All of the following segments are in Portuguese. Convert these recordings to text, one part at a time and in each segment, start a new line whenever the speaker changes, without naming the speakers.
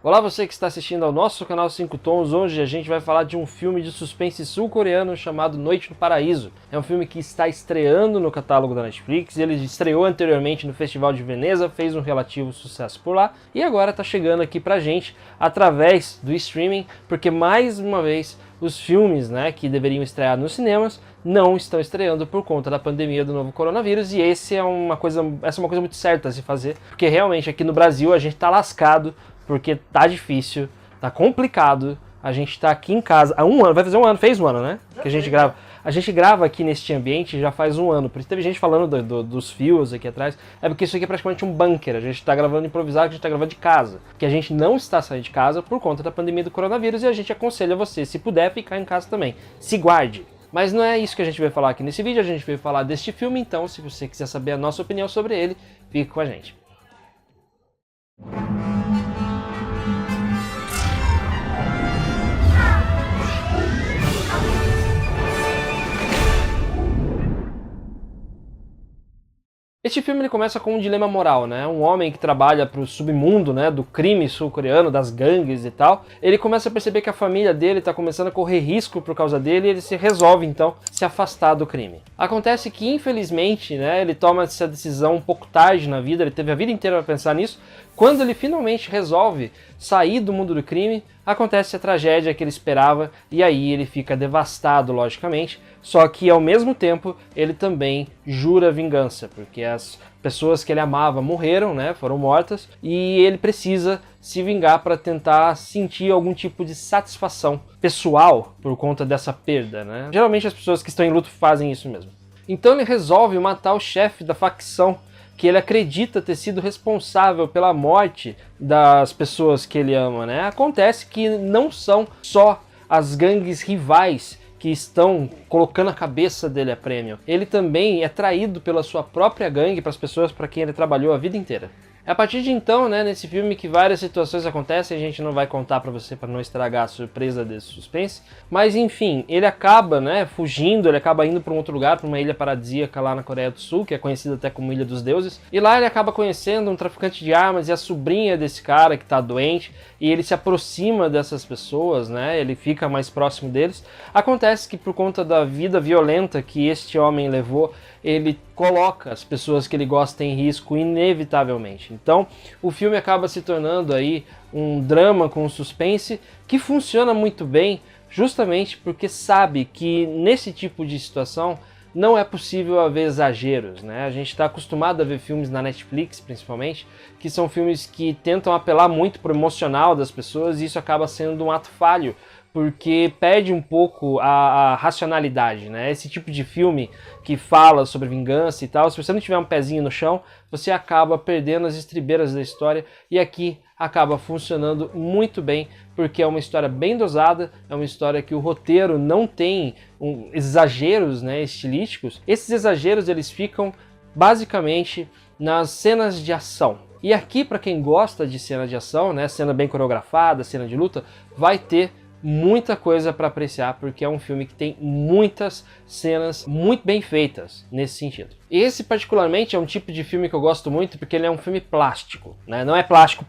Olá, você que está assistindo ao nosso canal 5 Tons. Hoje a gente vai falar de um filme de suspense sul-coreano chamado Noite no Paraíso. É um filme que está estreando no catálogo da Netflix. Ele estreou anteriormente no Festival de Veneza, fez um relativo sucesso por lá e agora está chegando aqui pra gente através do streaming, porque mais uma vez os filmes, que deveriam estrear nos cinemas não estão estreando por conta da pandemia do novo coronavírus, e essa é uma coisa muito certa a se fazer, porque realmente aqui no Brasil a gente tá lascado, porque tá difícil, tá complicado. A gente tá aqui em casa há um ano, vai fazer um ano, fez um ano, né? Que a gente grava. A gente grava aqui neste ambiente já faz um ano, por isso teve gente falando dos fios aqui atrás. É porque isso aqui é praticamente um bunker, a gente tá gravando improvisado, a gente tá gravando de casa. Que a gente não está saindo de casa por conta da pandemia do coronavírus, e a gente aconselha você, se puder, ficar em casa também. Se guarde. Mas não é isso que a gente vai falar aqui nesse vídeo, a gente veio falar deste filme, então se você quiser saber a nossa opinião sobre ele, fique com a gente. Este filme ele começa com um dilema moral, né? Um homem que trabalha para o submundo, do crime sul-coreano, das gangues e tal. Ele começa a perceber que a família dele está começando a correr risco por causa dele, e ele se resolve então se afastar do crime. Acontece que infelizmente, ele toma essa decisão um pouco tarde na vida, ele teve a vida inteira para pensar nisso. Quando ele finalmente resolve sair do mundo do crime, acontece a tragédia que ele esperava, e aí ele fica devastado, logicamente, só que ao mesmo tempo ele também jura vingança, porque as pessoas que ele amava morreram, foram mortas, e ele precisa se vingar para tentar sentir algum tipo de satisfação pessoal por conta dessa perda, Geralmente as pessoas que estão em luto fazem isso mesmo. Então ele resolve matar o chefe da facção que ele acredita ter sido responsável pela morte das pessoas que ele ama, Acontece que não são só as gangues rivais que estão colocando a cabeça dele a prêmio. Ele também é traído pela sua própria gangue, para as pessoas para quem ele trabalhou a vida inteira. É a partir de então, nesse filme, que várias situações acontecem. A gente não vai contar pra você para não estragar a surpresa desse suspense. Mas enfim, ele acaba fugindo, ele acaba indo para um outro lugar, para uma ilha paradisíaca lá na Coreia do Sul, que é conhecida até como Ilha dos Deuses. E lá ele acaba conhecendo um traficante de armas e a sobrinha desse cara que tá doente. E ele se aproxima dessas pessoas, ele fica mais próximo deles. Acontece que por conta da vida violenta que este homem levou, ele coloca as pessoas que ele gosta em risco inevitavelmente. Então, o filme acaba se tornando aí um drama com suspense que funciona muito bem, justamente porque sabe que nesse tipo de situação não é possível haver exageros, A gente está acostumado a ver filmes na Netflix, principalmente, que são filmes que tentam apelar muito pro emocional das pessoas, e isso acaba sendo um ato falho, porque perde um pouco a racionalidade, Esse tipo de filme que fala sobre vingança e tal, se você não tiver um pezinho no chão, você acaba perdendo as estribeiras da história, e aqui acaba funcionando muito bem, porque é uma história bem dosada, é uma história que o roteiro não tem exageros, estilísticos. Esses exageros eles ficam basicamente nas cenas de ação. E aqui, para quem gosta de cena de ação, cena bem coreografada, cena de luta, vai ter muita coisa para apreciar, porque é um filme que tem muitas cenas muito bem feitas nesse sentido. Esse particularmente é um tipo de filme que eu gosto muito, porque ele é um filme plástico, Não é plástico,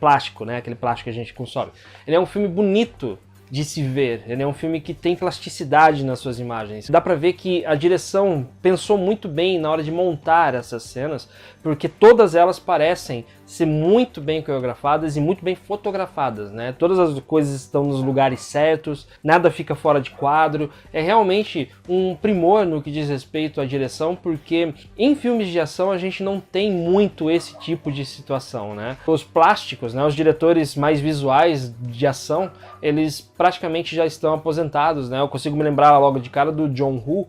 aquele plástico que a gente consome. Ele é um filme bonito de se ver, ele é um filme que tem plasticidade nas suas imagens. Dá pra ver que a direção pensou muito bem na hora de montar essas cenas, porque todas elas parecem ser muito bem coreografadas e muito bem fotografadas, Todas as coisas estão nos lugares certos, nada fica fora de quadro. É realmente um primor no que diz respeito à direção, porque em filmes de ação a gente não tem muito esse tipo de situação, Os plásticos, os diretores mais visuais de ação, eles praticamente já estão aposentados, Eu consigo me lembrar logo de cara do John Woo,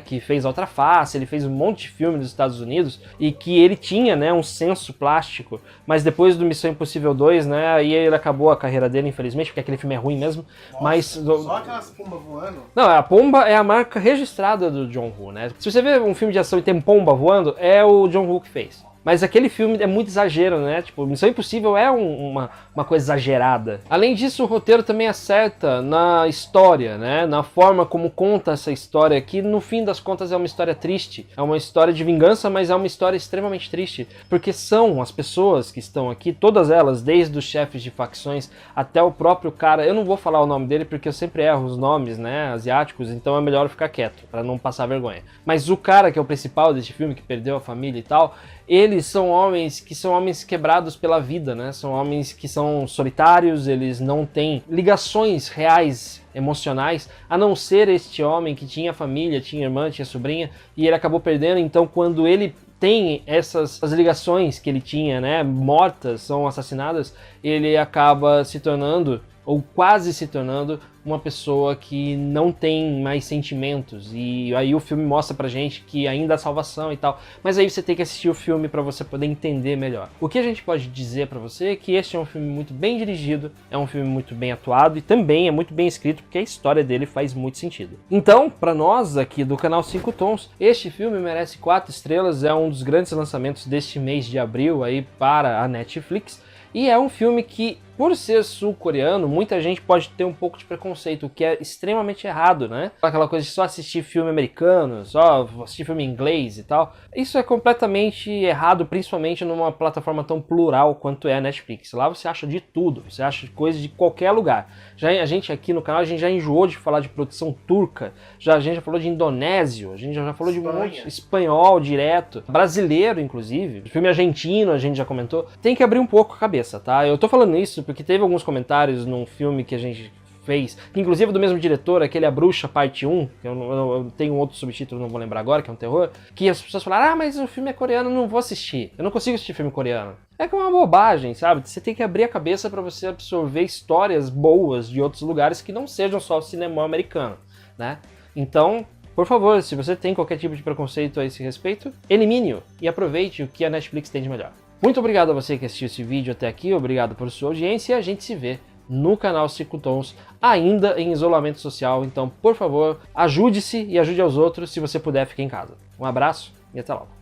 que fez Outra Face, ele fez um monte de filme nos Estados Unidos, e que ele tinha, um senso plástico, mas depois do Missão Impossível 2, aí ele acabou a carreira dele, infelizmente, porque aquele filme é ruim mesmo.
Nossa,
mas
só aquelas pombas voando?
Não, a pomba é a marca registrada do John Woo, Se você vê um filme de ação e tem pomba voando, é o John Woo que fez. Mas aquele filme é muito exagero, né? Tipo, Missão Impossível é uma coisa exagerada. Além disso, o roteiro também acerta na história, né? Na forma como conta essa história, que no fim das contas é uma história triste. É uma história de vingança, mas é uma história extremamente triste. Porque são as pessoas que estão aqui, todas elas, desde os chefes de facções até o próprio cara. Eu não vou falar o nome dele porque eu sempre erro os nomes, né? Asiáticos, então é melhor ficar quieto, pra não passar vergonha. Mas o cara que é o principal deste filme, que perdeu a família e tal, eles são homens quebrados pela vida, né? São homens que são solitários, eles não têm ligações reais, emocionais, a não ser este homem que tinha família, tinha irmã, tinha sobrinha, e ele acabou perdendo. Então quando ele tem essas ligações que ele tinha, né, mortas, são assassinadas, ele acaba se tornando, ou quase se tornando, uma pessoa que não tem mais sentimentos. E aí o filme mostra pra gente que ainda há salvação e tal. Mas aí você tem que assistir o filme pra você poder entender melhor. O que a gente pode dizer pra você é que este é um filme muito bem dirigido, é um filme muito bem atuado e também é muito bem escrito, porque a história dele faz muito sentido. Então, pra nós aqui do canal 5 Tons, este filme merece 4 estrelas, é um dos grandes lançamentos deste mês de abril aí para a Netflix. E é um filme que, por ser sul-coreano, muita gente pode ter um pouco de preconceito, o que é extremamente errado, né? Aquela coisa de só assistir filme americano, só assistir filme inglês e tal. Isso é completamente errado, principalmente numa plataforma tão plural quanto é a Netflix. Lá você acha de tudo, você acha coisas de qualquer lugar. A gente aqui no canal, a gente já enjoou de falar de produção turca, a gente já falou de indonésio, a gente já falou de um monte espanhol direto, brasileiro inclusive, filme argentino a gente já comentou. Tem que abrir um pouco a cabeça, tá? Eu tô falando isso porque teve alguns comentários num filme que a gente fez, inclusive do mesmo diretor, aquele A Bruxa Parte 1, que eu tenho um outro subtítulo, não vou lembrar agora, que é um terror, que as pessoas falaram, mas o filme é coreano, não vou assistir, eu não consigo assistir filme coreano. É que é uma bobagem, sabe? Você tem que abrir a cabeça pra você absorver histórias boas de outros lugares que não sejam só o cinema americano, né? Então, por favor, se você tem qualquer tipo de preconceito a esse respeito, elimine-o e aproveite o que a Netflix tem de melhor. Muito obrigado a você que assistiu esse vídeo até aqui, obrigado por sua audiência e a gente se vê no canal 5 Tons, ainda em isolamento social, então por favor, ajude-se e ajude aos outros, se você puder, fique em casa. Um abraço e até logo.